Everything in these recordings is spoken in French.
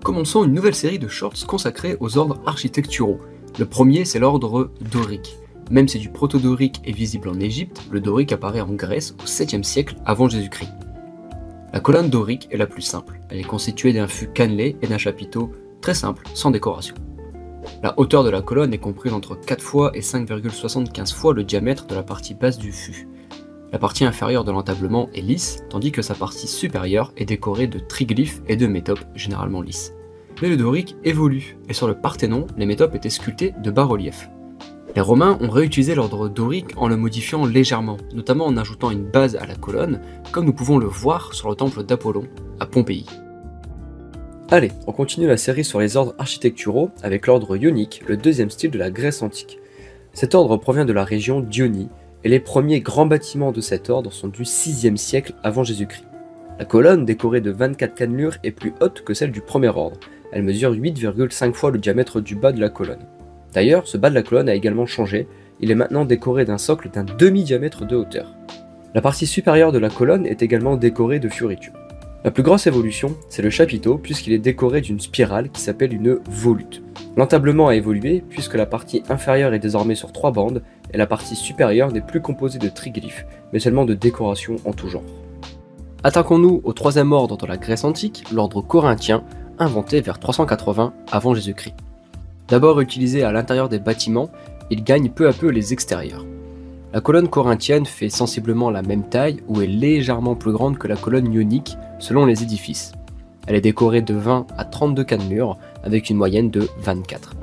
Commençons une nouvelle série de shorts consacrés aux ordres architecturaux. Le premier, c'est l'ordre dorique. Même si du proto-dorique est visible en Égypte, le dorique apparaît en Grèce au 7e siècle avant Jésus-Christ. La colonne dorique est la plus simple. Elle est constituée d'un fût cannelé et d'un chapiteau très simple, sans décoration. La hauteur de la colonne est comprise entre 4 fois et 5,75 fois le diamètre de la partie basse du fût. La partie inférieure de l'entablement est lisse, tandis que sa partie supérieure est décorée de triglyphes et de métopes, généralement lisses. Mais le dorique évolue, et sur le Parthénon, les métopes étaient sculptées de bas-reliefs. Les Romains ont réutilisé l'ordre dorique en le modifiant légèrement, notamment en ajoutant une base à la colonne, comme nous pouvons le voir sur le temple d'Apollon, à Pompéi. Allez, on continue la série sur les ordres architecturaux avec l'ordre ionique, le deuxième style de la Grèce antique. Cet ordre provient de la région d'Ionie, et les premiers grands bâtiments de cet ordre sont du 6e siècle avant Jésus-Christ. La colonne, décorée de 24 cannelures, est plus haute que celle du premier ordre. Elle mesure 8,5 fois le diamètre du bas de la colonne. D'ailleurs, ce bas de la colonne a également changé, il est maintenant décoré d'un socle d'un demi-diamètre de hauteur. La partie supérieure de la colonne est également décorée de fioritures. La plus grosse évolution, c'est le chapiteau, puisqu'il est décoré d'une spirale qui s'appelle une volute. L'entablement a évolué, puisque la partie inférieure est désormais sur 3 bandes, et la partie supérieure n'est plus composée de triglyphes, mais seulement de décorations en tout genre. Attaquons-nous au troisième ordre dans la Grèce antique, l'ordre corinthien, inventé vers 380 avant Jésus-Christ. D'abord utilisé à l'intérieur des bâtiments, il gagne peu à peu les extérieurs. La colonne corinthienne fait sensiblement la même taille ou est légèrement plus grande que la colonne ionique selon les édifices. Elle est décorée de 20 à 32 cannelures avec une moyenne de 24.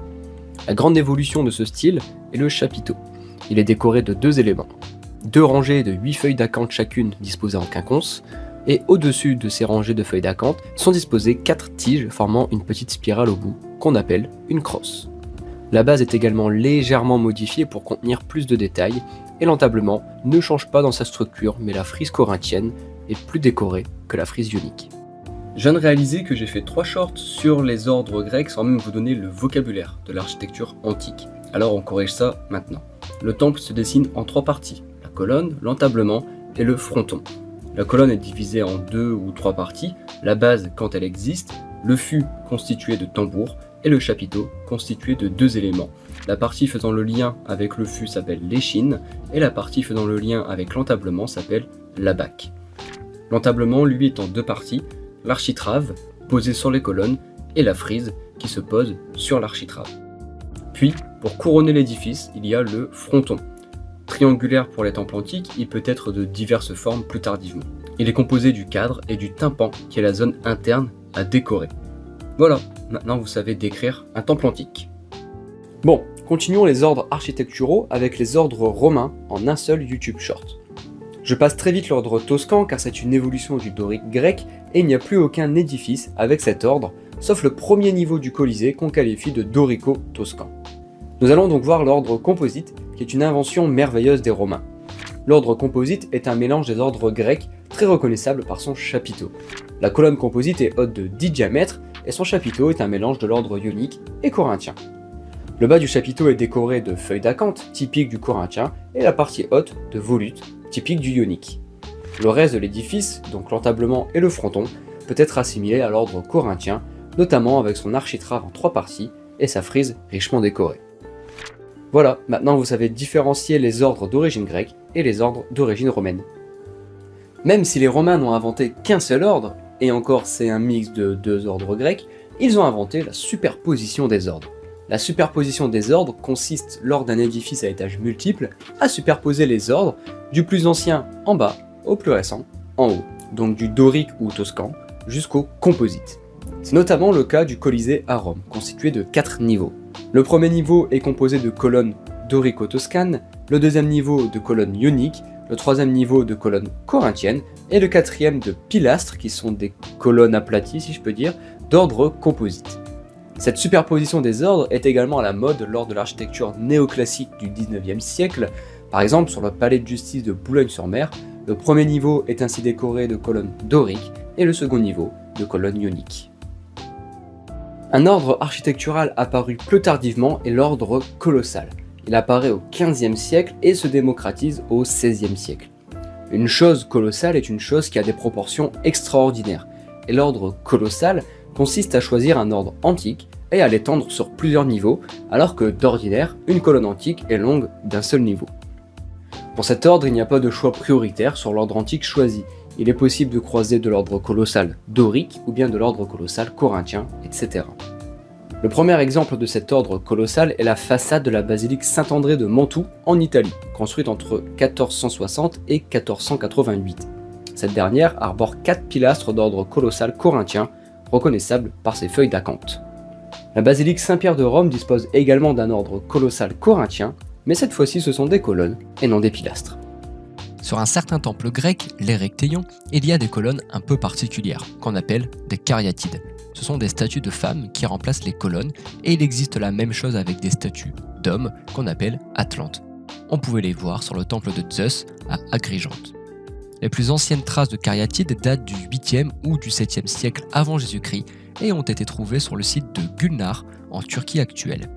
La grande évolution de ce style est le chapiteau. Il est décoré de 2 éléments. 2 rangées de 8 feuilles d'acanthe chacune disposées en quinconce, et au-dessus de ces rangées de feuilles d'acanthe sont disposées 4 tiges formant une petite spirale au bout, qu'on appelle une crosse. La base est également légèrement modifiée pour contenir plus de détails, et l'entablement ne change pas dans sa structure, mais la frise corinthienne est plus décorée que la frise ionique. Je viens de réaliser que j'ai fait 3 shorts sur les ordres grecs sans même vous donner le vocabulaire de l'architecture antique. Alors on corrige ça maintenant. Le temple se dessine en 3 parties, la colonne, l'entablement et le fronton. La colonne est divisée en 2 ou 3 parties, la base quand elle existe, le fût constitué de tambours et le chapiteau constitué de 2 éléments. La partie faisant le lien avec le fût s'appelle l'échine et la partie faisant le lien avec l'entablement s'appelle l'abaque. L'entablement lui est en 2 parties, l'architrave posée sur les colonnes et la frise qui se pose sur l'architrave. Puis, pour couronner l'édifice, il y a le fronton. Triangulaire pour les temples antiques, il peut être de diverses formes plus tardivement. Il est composé du cadre et du tympan qui est la zone interne à décorer. Voilà, maintenant vous savez décrire un temple antique. Bon, continuons les ordres architecturaux avec les ordres romains en un seul YouTube short. Je passe très vite l'ordre toscan car c'est une évolution du dorique grec et il n'y a plus aucun édifice avec cet ordre, sauf le premier niveau du Colisée qu'on qualifie de dorico-toscan. Nous allons donc voir l'ordre composite qui est une invention merveilleuse des Romains. L'ordre composite est un mélange des ordres grecs très reconnaissable par son chapiteau. La colonne composite est haute de 10 diamètres et son chapiteau est un mélange de l'ordre ionique et corinthien. Le bas du chapiteau est décoré de feuilles d'acanthe, typiques du corinthien, et la partie haute de volutes, typique du ionique. Le reste de l'édifice, donc l'entablement et le fronton, peut être assimilé à l'ordre corinthien, notamment avec son architrave en 3 parties et sa frise richement décorée. Voilà, maintenant vous savez différencier les ordres d'origine grecque et les ordres d'origine romaine. Même si les Romains n'ont inventé qu'un seul ordre, et encore c'est un mix de 2 ordres grecs, ils ont inventé la superposition des ordres. La superposition des ordres consiste, lors d'un édifice à étages multiples, à superposer les ordres du plus ancien en bas au plus récent en haut, donc du dorique ou toscan jusqu'au composite. C'est notamment le cas du Colisée à Rome, constitué de 4 niveaux. Le premier niveau est composé de colonnes dorico-toscanes, le deuxième niveau de colonnes ioniques, le troisième niveau de colonnes corinthiennes et le quatrième de pilastres, qui sont des colonnes aplaties si je peux dire, d'ordre composite. Cette superposition des ordres est également à la mode lors de l'architecture néoclassique du 19e siècle. Par exemple, sur le palais de justice de Boulogne-sur-Mer, le premier niveau est ainsi décoré de colonnes doriques et le second niveau de colonnes ioniques. Un ordre architectural apparu plus tardivement est l'ordre colossal. Il apparaît au XVe siècle et se démocratise au XVIe siècle. Une chose colossale est une chose qui a des proportions extraordinaires, et l'ordre colossal consiste à choisir un ordre antique et à l'étendre sur plusieurs niveaux, alors que d'ordinaire, une colonne antique est longue d'un seul niveau. Pour cet ordre, il n'y a pas de choix prioritaire sur l'ordre antique choisi. Il est possible de croiser de l'ordre colossal dorique ou bien de l'ordre colossal corinthien, etc. Le premier exemple de cet ordre colossal est la façade de la basilique Saint-André de Mantoue en Italie, construite entre 1460 et 1488. Cette dernière arbore 4 pilastres d'ordre colossal corinthien, reconnaissables par ses feuilles d'acanthe. La basilique Saint-Pierre de Rome dispose également d'un ordre colossal corinthien, mais cette fois-ci ce sont des colonnes et non des pilastres. Sur un certain temple grec, l'Érectéion, il y a des colonnes un peu particulières, qu'on appelle des cariatides. Ce sont des statues de femmes qui remplacent les colonnes, et il existe la même chose avec des statues d'hommes qu'on appelle atlantes. On pouvait les voir sur le temple de Zeus à Agrigente. Les plus anciennes traces de cariatides datent du 8e ou du 7e siècle avant Jésus-Christ et ont été trouvées sur le site de Gulnar en Turquie actuelle.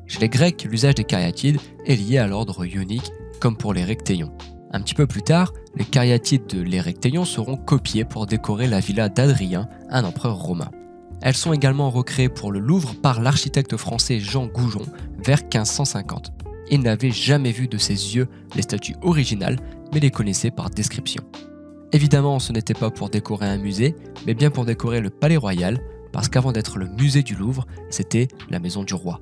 Chez les Grecs, l'usage des cariatides est lié à l'ordre ionique, comme pour les rectéions. Un petit peu plus tard, les cariatides de l'Érectéion seront copiées pour décorer la villa d'Adrien, un empereur romain. Elles sont également recréées pour le Louvre par l'architecte français Jean Goujon vers 1550. Il n'avait jamais vu de ses yeux les statues originales, mais les connaissait par description. Évidemment, ce n'était pas pour décorer un musée, mais bien pour décorer le palais royal, parce qu'avant d'être le musée du Louvre, c'était la maison du roi.